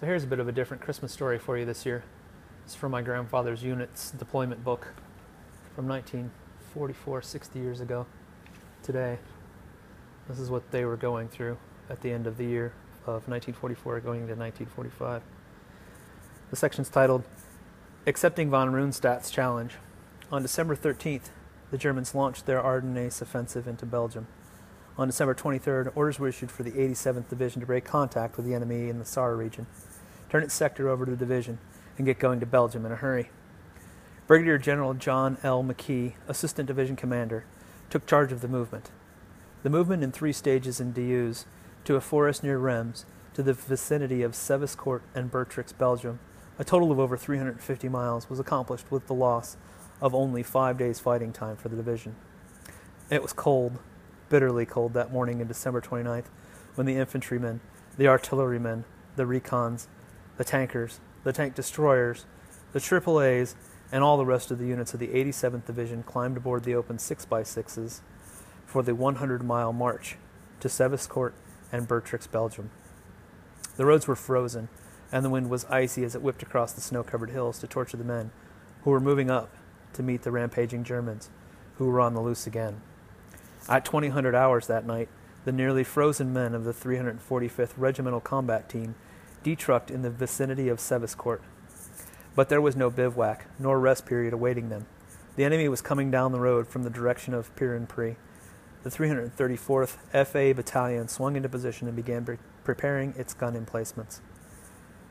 So here's a bit of a different Christmas story for you this year. It's from my grandfather's unit's deployment book from 1944, 60 years ago today. This is what they were going through at the end of the year of 1944 going into 1945. The section's titled, Accepting von Rundstadt's Challenge. On December 13th, the Germans launched their Ardennes offensive into Belgium. On December 23rd, orders were issued for the 87th Division to break contact with the enemy in the Saar region, turn its sector over to the division, and get going to Belgium in a hurry. Brigadier General John L. McKee, Assistant Division Commander, took charge of the movement. The movement in 3 stages in Dieuze to a forest near Reims to the vicinity of Seviscourt and Bertrix, Belgium, a total of over 350 miles, was accomplished with the loss of only 5 days fighting time for the division. It was cold, bitterly cold that morning on December 29th, when the infantrymen, the artillerymen, the recons, the tankers, the tank destroyers, the AAAs, and all the rest of the units of the 87th Division climbed aboard the open 6x6s for the 100-mile march to Seviscourt and Bertrix, Belgium. The roads were frozen, and the wind was icy as it whipped across the snow-covered hills to torture the men who were moving up to meet the rampaging Germans, who were on the loose again. At 2000 hours that night, the nearly frozen men of the 345th Regimental Combat Team detrucked in the vicinity of Seviscourt. But there was no bivouac, nor rest period awaiting them. The enemy was coming down the road from the direction of Pirenprix. The 334th FA Battalion swung into position and began preparing its gun emplacements.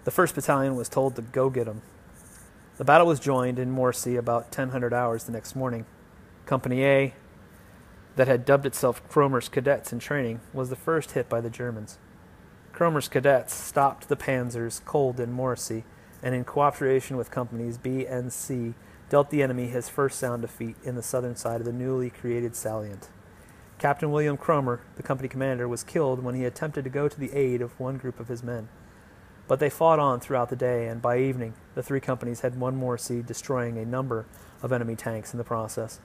The 1st Battalion was told to go get 'em. The battle was joined in Morcy about 1000 hours the next morning. Company A, that had dubbed itself Kromer's Cadets in training, was the first hit by the Germans. Kromer's Cadets stopped the panzers cold in Morcy, and in cooperation with Companies B and C, dealt the enemy his first sound defeat in the southern side of the newly created salient. Captain William Kromer, the company commander, was killed when he attempted to go to the aid of one group of his men. But they fought on throughout the day, and by evening, the 3 companies had won Morcy, destroying a number of enemy tanks in the process.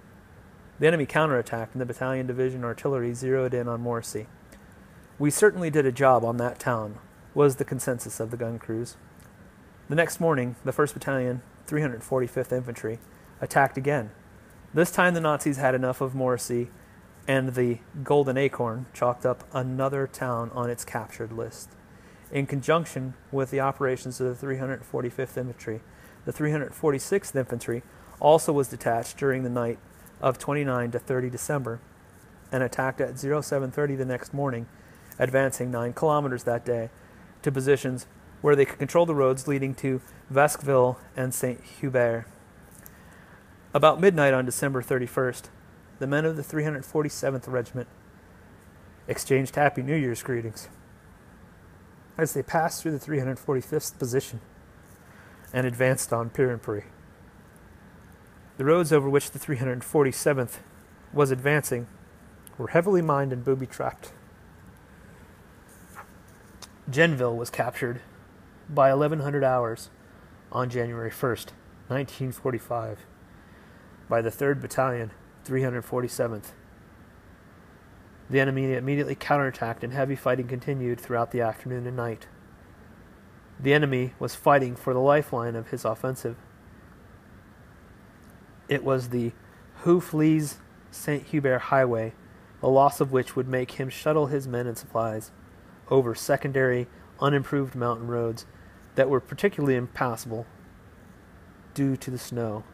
The enemy counterattacked, and the battalion division artillery zeroed in on Morcy. "We certainly did a job on that town," was the consensus of the gun crews. The next morning, the 1st Battalion, 345th Infantry, attacked again. This time the Nazis had enough of Morcy, and the Golden Acorn chalked up another town on its captured list. In conjunction with the operations of the 345th Infantry, the 346th Infantry also was detached during the night of 29 to 30 December and attacked at 0730 the next morning, advancing 9 kilometers that day to positions where they could control the roads leading to Vasqueville and St. Hubert. About midnight on December 31st, the men of the 347th Regiment exchanged Happy New Year's greetings as they passed through the 345th position and advanced on Pirenprix. The roads over which the 347th was advancing were heavily mined and booby-trapped. Genville was captured by 1100 hours on January 1st, 1945, by the 3rd Battalion, 347th. The enemy immediately counterattacked, and heavy fighting continued throughout the afternoon and night. The enemy was fighting for the lifeline of his offensive. It was the Houffalize-St. Hubert Highway, the loss of which would make him shuttle his men and supplies over secondary, unimproved mountain roads that were particularly impassable due to the snow.